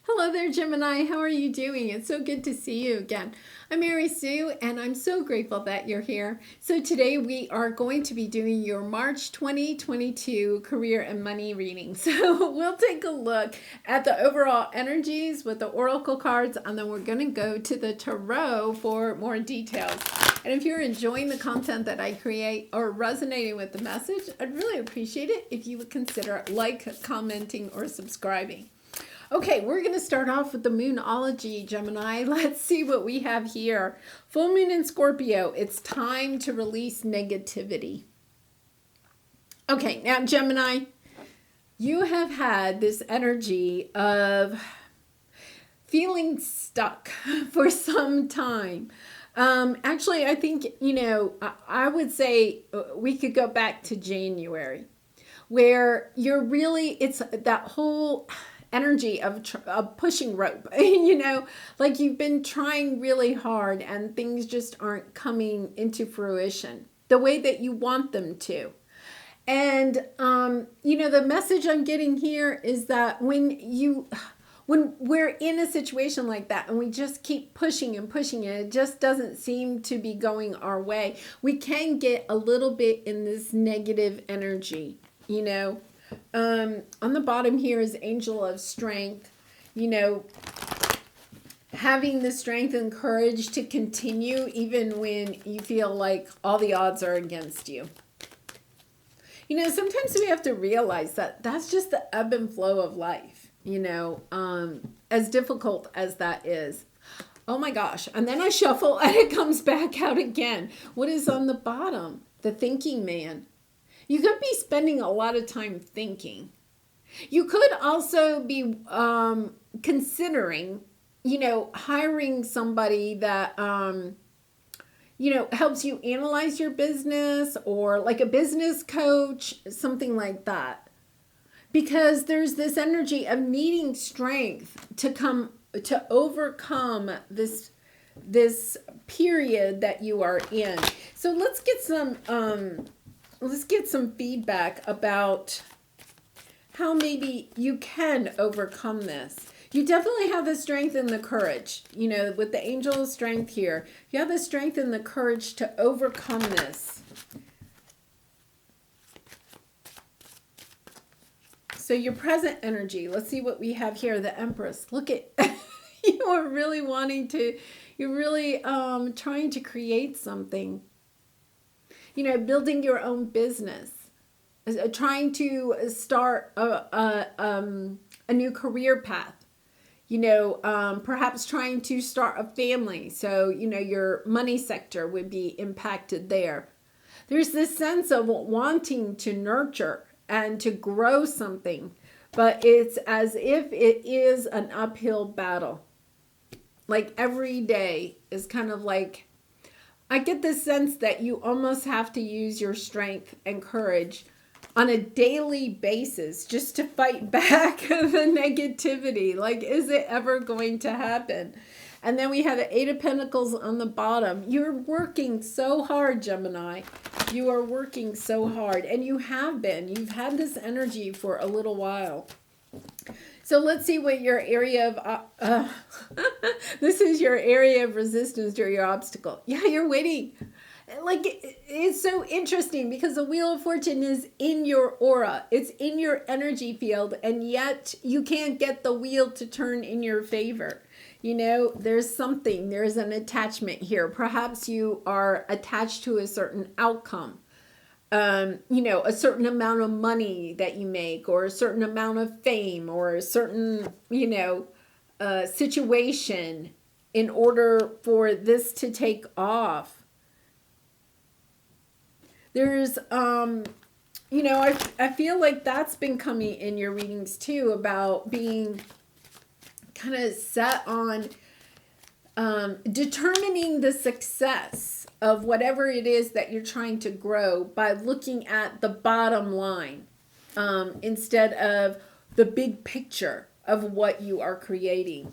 Hello there, Gemini. How are you doing? It's so good to see you again. I'm Mary Sue, and I'm so grateful that you're here. So today we are going to be doing your March 2022 career and money reading. So we'll take a look at the overall energies with the oracle cards, and then we're going to go to the tarot for more details. And if you're enjoying the content that I create or resonating with the message, I'd really appreciate it if you would consider commenting, or subscribing. Okay, we're going to start off with the Moonology Gemini. Let's see what we have here. Full moon in Scorpio. It's time to release negativity. Okay, now Gemini, you have had this energy of feeling stuck for some time. Actually, I think, I would say we could go back to January, where it's that whole energy of pushing rope, like you've been trying really hard and things just aren't coming into fruition the way that you want them to. And, the message I'm getting here is that when we're in a situation like that and we just keep pushing and pushing and it just doesn't seem to be going our way, we can get a little bit in this negative energy, on the bottom here is Angel of Strength, having the strength and courage to continue even when you feel like all the odds are against you. Sometimes we have to realize that that's just the ebb and flow of life, as difficult as that is. Oh my gosh. And then I shuffle and it comes back out again. What is on the bottom? The thinking man. You could be spending a lot of time thinking. You could also be considering, hiring somebody that, helps you analyze your business, or like a business coach, something like that. Because there's this energy of needing strength to overcome this period that you are in. So let's get some feedback about how maybe you can overcome this. You definitely have the strength and the courage, with the Angel of Strength here. You have the strength and the courage to overcome this. So your present energy, let's see what we have here. The Empress. Look at, you are really you're really trying to create something. Building your own business, trying to start a new career path, perhaps trying to start a family. So, your money sector would be impacted there. There's this sense of wanting to nurture and to grow something, but it's as if it is an uphill battle. Like every day is kind of like, I get the sense that you almost have to use your strength and courage on a daily basis just to fight back the negativity. Like, is it ever going to happen? And then we have the Eight of Pentacles on the bottom. You're working so hard, Gemini. You are working so hard. And you have been. You've had this energy for a little while. So let's see what your area of, this is your area of resistance or your obstacle. Yeah, you're waiting. Like, it's so interesting because the Wheel of Fortune is in your aura. It's in your energy field, and yet you can't get the wheel to turn in your favor. There's an attachment here. Perhaps you are attached to a certain outcome. A certain amount of money that you make, or a certain amount of fame, or a certain, situation in order for this to take off. There's, I feel like that's been coming in your readings too, about being kind of set on determining the success of whatever it is that you're trying to grow by looking at the bottom line, instead of the big picture of what you are creating.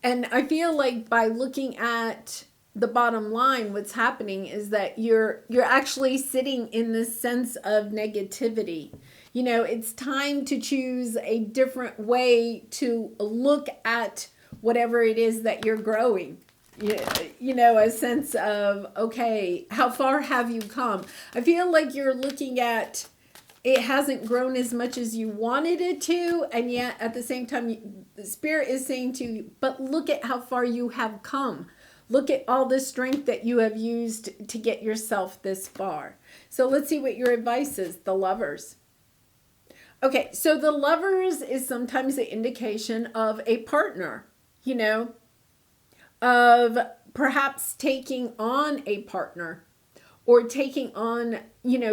And I feel like by looking at the bottom line, what's happening is that you're actually sitting in this sense of negativity. It's time to choose a different way to look at whatever it is that you're growing. A sense of, okay, how far have you come? I feel like you're looking at it hasn't grown as much as you wanted it to, and yet at the same time, the Spirit is saying to you, but look at how far you have come. Look at all the strength that you have used to get yourself this far. So let's see what your advice is, the Lovers. Okay, so the Lovers is sometimes the indication of a partner, of perhaps taking on a partner or taking on,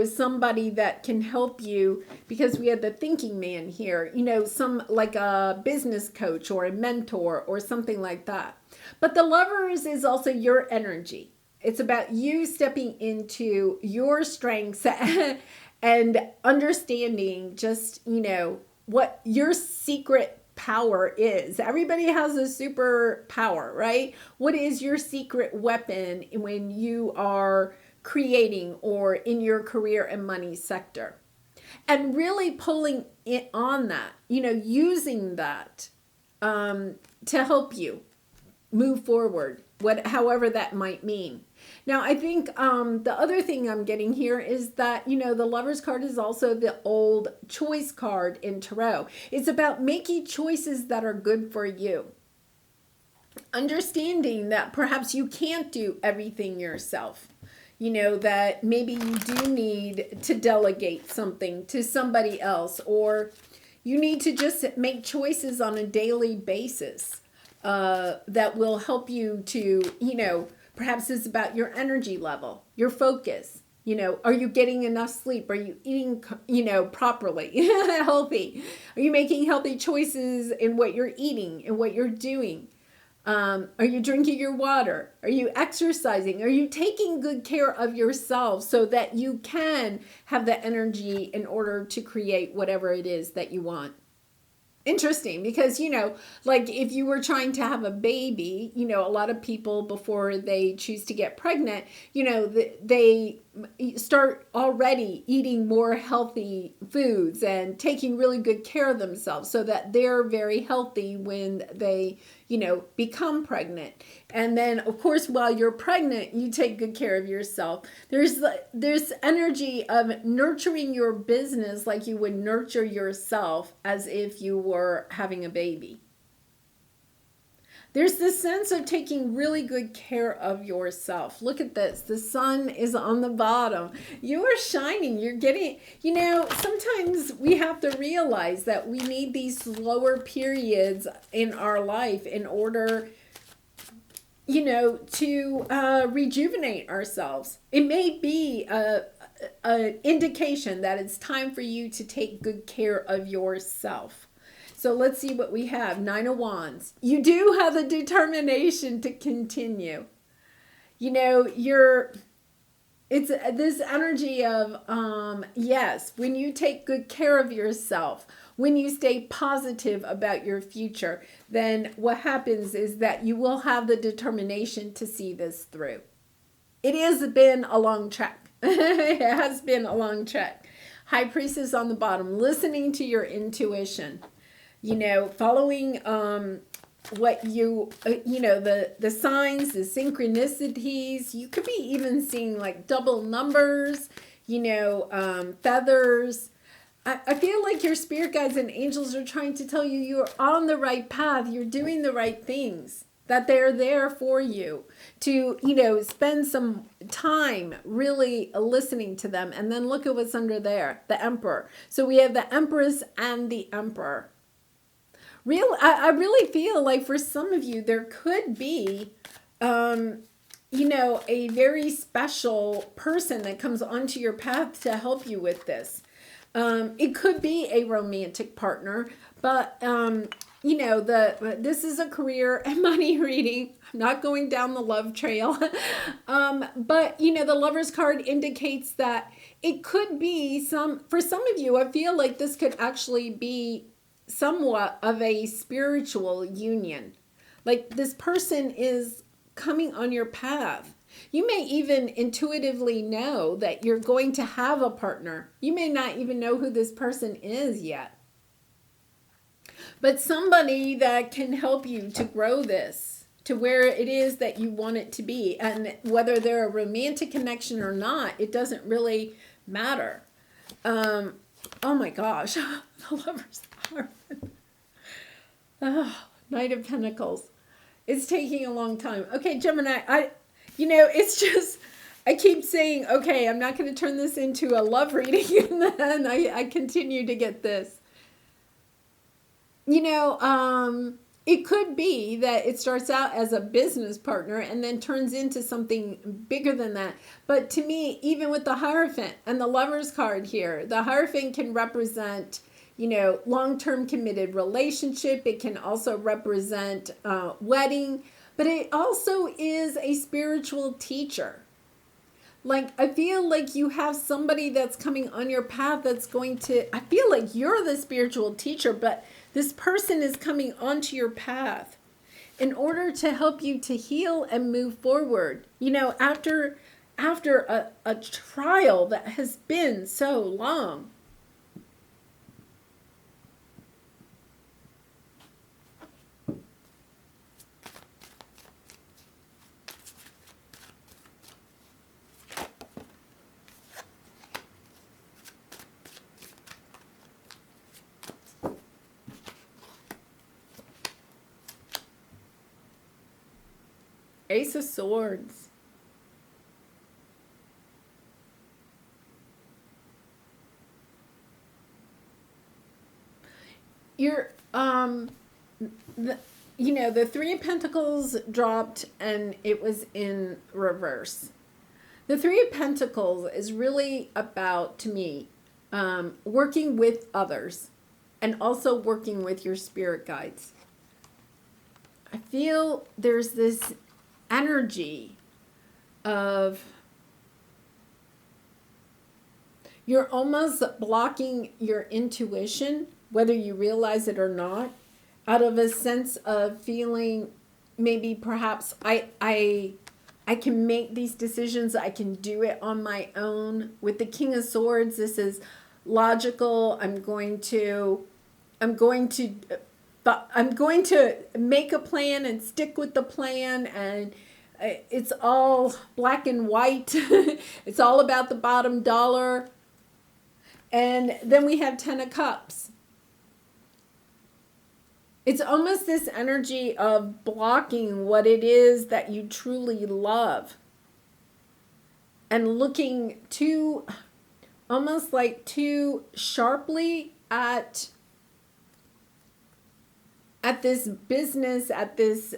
somebody that can help you, because we have the thinking man here, some like a business coach or a mentor or something like that. But the Lovers is also your energy. It's about you stepping into your strengths and understanding just, what your secret power is. Everybody has a super power, right? What is your secret weapon when you are creating or in your career and money sector? And really pulling it on that, using that to help you move forward, however that might mean. Now, I think the other thing I'm getting here is that, the Lover's card is also the old choice card in Tarot. It's about making choices that are good for you. Understanding that perhaps you can't do everything yourself. That maybe you do need to delegate something to somebody else, or you need to just make choices on a daily basis that will help you to, perhaps it's about your energy level, your focus. Are you getting enough sleep? Are you eating, properly, healthy? Are you making healthy choices in what you're eating and what you're doing? Are you drinking your water? Are you exercising? Are you taking good care of yourself so that you can have the energy in order to create whatever it is that you want? Interesting, because, like if you were trying to have a baby, a lot of people before they choose to get pregnant, they start already eating more healthy foods and taking really good care of themselves so that they're very healthy when they, become pregnant. And then, of course, while you're pregnant, you take good care of yourself. There's energy of nurturing your business like you would nurture yourself as if you were having a baby. There's this sense of taking really good care of yourself. Look at this. The sun is on the bottom. You are shining. You're getting, sometimes we have to realize that we need these slower periods in our life in order, to rejuvenate ourselves. It may be an indication that it's time for you to take good care of yourself. So let's see what we have. 9 of Wands. You do have the determination to continue. It's this energy of, yes, when you take good care of yourself, when you stay positive about your future, then what happens is that you will have the determination to see this through. It has been a long trek. It has been a long trek. High Priestess on the bottom, listening to your intuition. Following what you, the signs, the synchronicities. You could be even seeing like double numbers, feathers. I feel like your spirit guides and angels are trying to tell you you're on the right path. You're doing the right things, that they're there for you to, spend some time really listening to them. And then look at what's under there, the Emperor. So we have the Empress and the Emperor. I really feel like for some of you, there could be, a very special person that comes onto your path to help you with this. It could be a romantic partner, but, this is a career and money reading. I'm not going down the love trail. But, the Lover's card indicates that it could be for some of you, I feel like this could actually be somewhat of a spiritual union. Like this person is coming on your path You may even intuitively know that you're going to have a partner. You may not even know who this person is yet. But somebody that can help you to grow this to where it is that you want it to be. And whether they're a romantic connection or not, it doesn't really matter. Oh my gosh, the Lover's card. Oh, Knight of Pentacles. It's taking a long time. Okay, Gemini, it's just, I keep saying, okay, I'm not going to turn this into a love reading, and then I continue to get this. It could be that it starts out as a business partner and then turns into something bigger than that. But to me, even with the Hierophant and the Lover's card here, the Hierophant can represent, long-term committed relationship. It can also represent wedding, but it also is a spiritual teacher. Like, I feel like you have somebody that's coming on your path that's going to, I feel like you're the spiritual teacher, but this person is coming onto your path in order to help you to heal and move forward. After a trial that has been so long. Ace of Swords. You're, the Three of Pentacles dropped and it was in reverse. The Three of Pentacles is really about, to me, working with others and also working with your spirit guides. I feel there's this energy of you're almost blocking your intuition, whether you realize it or not, out of a sense of feeling maybe perhaps I can make these decisions, I can do it on my own. With the King of Swords, this is logical. I'm going to make a plan and stick with the plan, and it's all black and white. It's all about the bottom dollar. And then we have 10 of Cups. It's almost this energy of blocking what it is that you truly love and looking almost like too sharply at this business, at this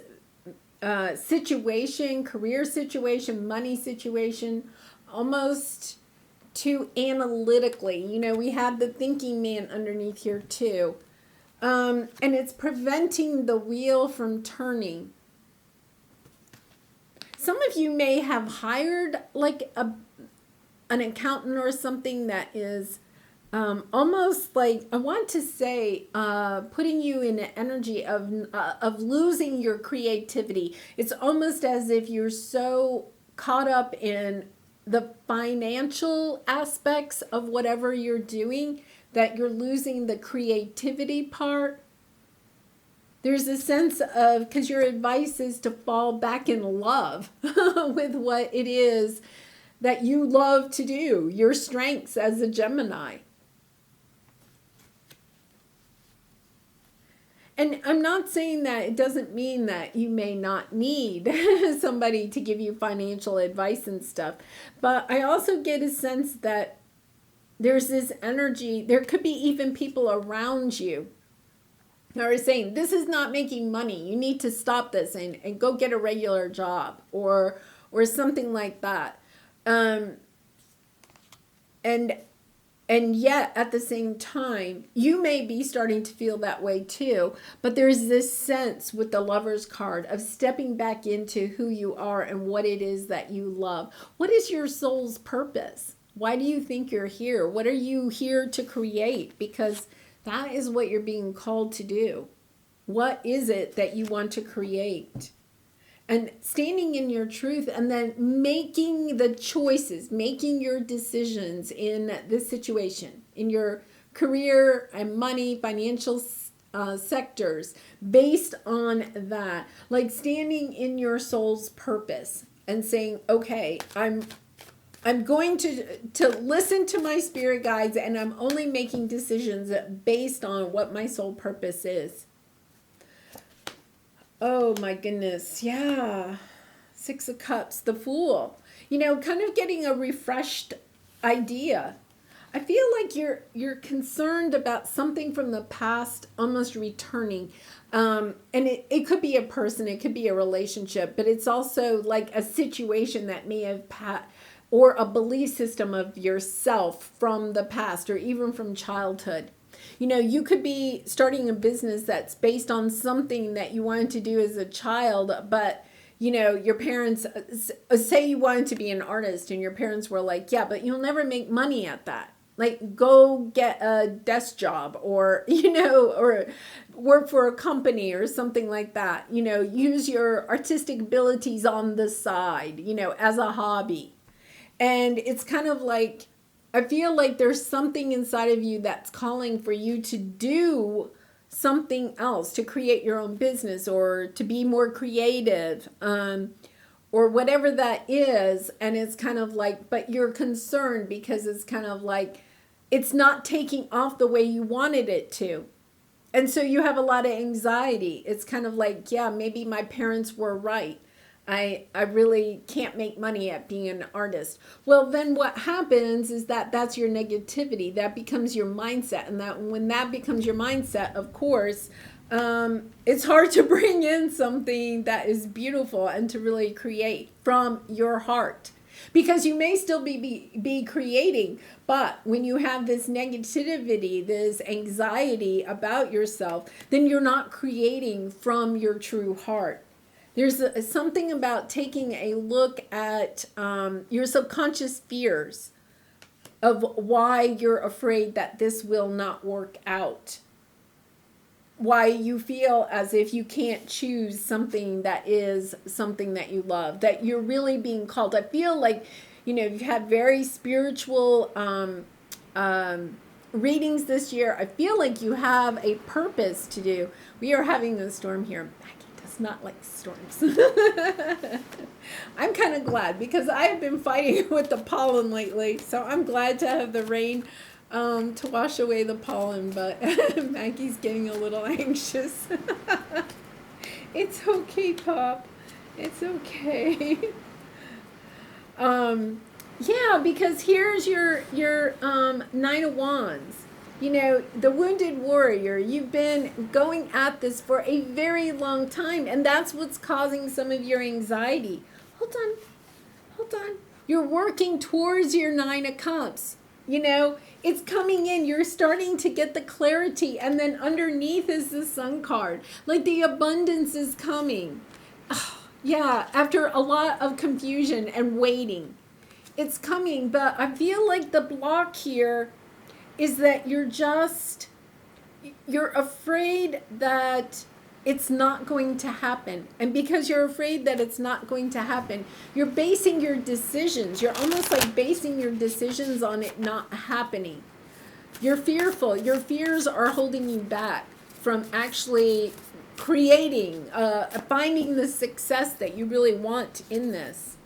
situation, career situation, money situation, almost too analytically. We have the thinking man underneath here too. And it's preventing the wheel from turning. Some of you may have hired like an accountant or something that is almost like, I want to say, putting you in an energy of losing your creativity. It's almost as if you're so caught up in the financial aspects of whatever you're doing that you're losing the creativity part. There's a sense of, because your advice is to fall back in love with what it is that you love to do, your strengths as a Gemini. And I'm not saying that it doesn't mean that you may not need somebody to give you financial advice and stuff. But I also get a sense that there's this energy, there could be even people around you who are saying, this is not making money. You need to stop this and go get a regular job or something like that. And yet, at the same time, you may be starting to feel that way too. But there's this sense with the Lover's card of stepping back into who you are and what it is that you love. What is your soul's purpose? Why do you think you're here? What are you here to create? Because that is what you're being called to do. What is it that you want to create? and standing in your truth, and then making the choices, making your decisions in this situation, in your career and money, financial sectors, based on that. Like standing in your soul's purpose and saying, okay, I'm going to listen to my spirit guides, and I'm only making decisions based on what my soul purpose is. Oh my goodness. Yeah. Six of Cups, the Fool. Kind of getting a refreshed idea. I feel like you're concerned about something from the past almost returning. And it could be a person, it could be a relationship, but it's also like a situation that may have or a belief system of yourself from the past or even from childhood. You could be starting a business that's based on something that you wanted to do as a child, but your parents say you wanted to be an artist, and your parents were like, yeah, but you'll never make money at that. Like, go get a desk job, or, or work for a company or something like that. Use your artistic abilities on the side, as a hobby. And it's kind of like, I feel like there's something inside of you that's calling for you to do something else, to create your own business, or to be more creative, or whatever that is. And it's kind of like, but you're concerned because it's kind of like, it's not taking off the way you wanted it to. And so you have a lot of anxiety. It's kind of like, yeah, maybe my parents were right. I really can't make money at being an artist. Well, then what happens is that's your negativity. That becomes your mindset. And that when that becomes your mindset, of course, it's hard to bring in something that is beautiful and to really create from your heart. Because you may still be creating, but when you have this negativity, this anxiety about yourself, then you're not creating from your true heart. There's something about taking a look at your subconscious fears of why you're afraid that this will not work out. Why you feel as if you can't choose something that is something that you love, that you're really being called. I feel like, you've had very spiritual readings this year. I feel like you have a purpose to do. We are having a storm here. Not like storms. I'm kind of glad because I've been fighting with the pollen lately, so I'm glad to have the rain to wash away the pollen, but Maggie's getting a little anxious. It's okay, Pop. It's okay. Yeah, because here's your Nine of Wands. The wounded warrior, you've been going at this for a very long time, and that's what's causing some of your anxiety. Hold on. You're working towards your Nine of Cups. It's coming in. You're starting to get the clarity, and then underneath is the Sun card. Like the abundance is coming. Oh, yeah, after a lot of confusion and waiting. It's coming, but I feel like the block here is that you're afraid that it's not going to happen. And because you're afraid that it's not going to happen, you're basing your decisions. You're almost like basing your decisions on it not happening. You're fearful. Your fears are holding you back from actually creating, finding the success that you really want in this.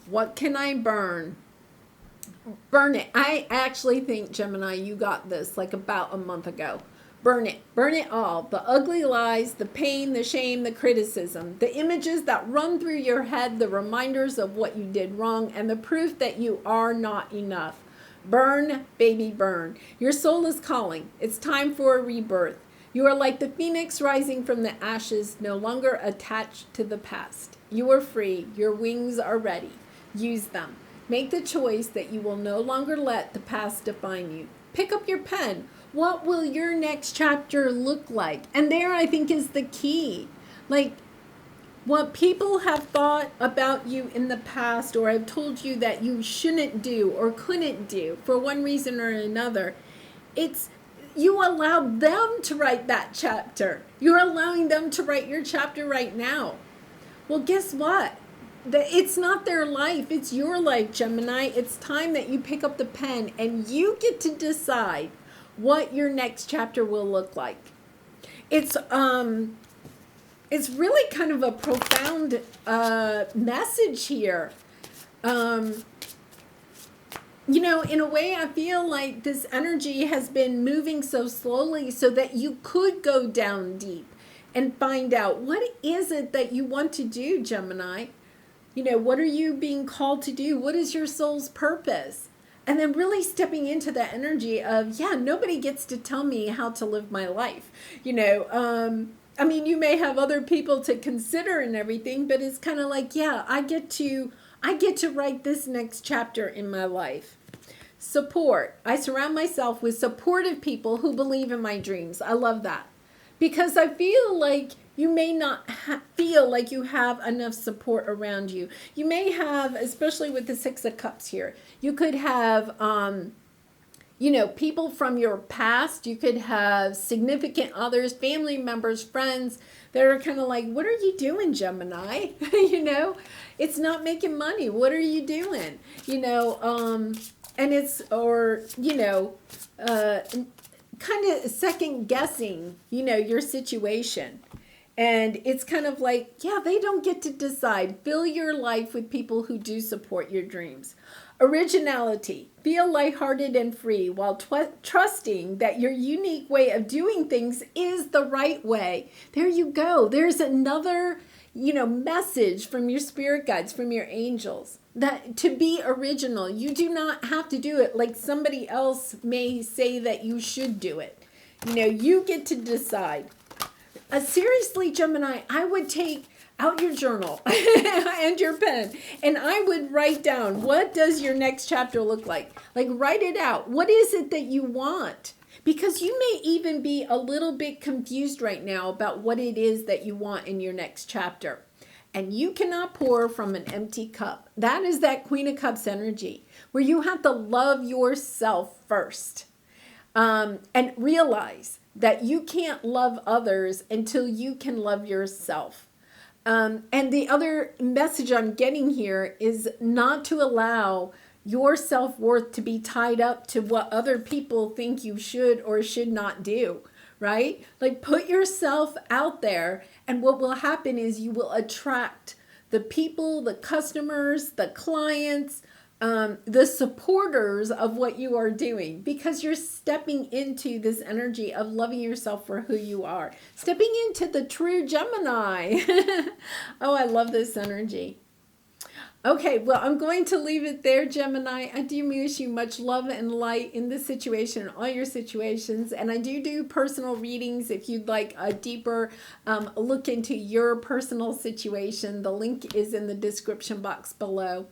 What can I burn? Burn it. I actually think, Gemini, you got this like about a month ago. Burn it. Burn it all. The ugly lies, the pain, the shame, the criticism, the images that run through your head, the reminders of what you did wrong, and the proof that you are not enough. Burn, baby, burn. Your soul is calling. It's time for a rebirth. You are like the phoenix rising from the ashes, no longer attached to the past. You are free. Your wings are ready. Use them. Make the choice that you will no longer let the past define you. Pick up your pen. What will your next chapter look like? And there, I think, is the key. Like, what people have thought about you in the past, or have told you that you shouldn't do or couldn't do for one reason or another, it's you allowed them to write that chapter. You're allowing them to write your chapter right now. Well, guess what? It's not their life, it's your life, Gemini. It's time that you pick up the pen and you get to decide what your next chapter will look like. It's really kind of a profound message here. In a way, I feel like this energy has been moving so slowly so that you could go down deep and find out what is it that you want to do, Gemini. What are you being called to do? What is your soul's purpose? And then really stepping into that energy of, yeah, nobody gets to tell me how to live my life. You may have other people to consider and everything, but it's kind of like, yeah, I get to write this next chapter in my life. Support. I surround myself with supportive people who believe in my dreams. I love that. Because I feel like you may not feel like you have enough support around you. You may have, especially with the Six of Cups here, you could have, people from your past. You could have significant others, family members, friends that are kind of like, what are you doing, Gemini? It's not making money. What are you doing? And it's, kind of second guessing, your situation. And it's kind of like, yeah, they don't get to decide. Fill your life with people who do support your dreams. Originality. Feel lighthearted and free while trusting that your unique way of doing things is the right way. There you go. There's another, message from your spirit guides, from your angels. That to be original, you do not have to do it like somebody else may say that you should do it. You get to decide. Seriously, Gemini, I would take out your journal and your pen, and I would write down, what does your next chapter look like? Like, write it out. What is it that you want? Because you may even be a little bit confused right now about what it is that you want in your next chapter. And you cannot pour from an empty cup. That is that Queen of Cups energy, where you have to love yourself first. And realize that you can't love others until you can love yourself. And the other message I'm getting here is not to allow your self-worth to be tied up to what other people think you should or should not do, right? Like, put yourself out there, and what will happen is you will attract the people, the customers, the clients, the supporters of what you are doing, because you're stepping into this energy of loving yourself for who you are, stepping into the true Gemini. Oh, I love this energy. Okay, well, I'm going to leave it there, Gemini. I do wish you much love and light in this situation, all your situations. And I do personal readings if you'd like a deeper look into your personal situation. The link is in the description box below.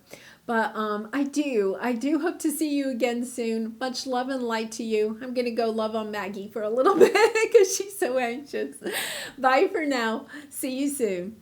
But I do hope to see you again soon. Much love and light to you. I'm going to go love on Maggie for a little bit because she's so anxious. Bye for now. See you soon.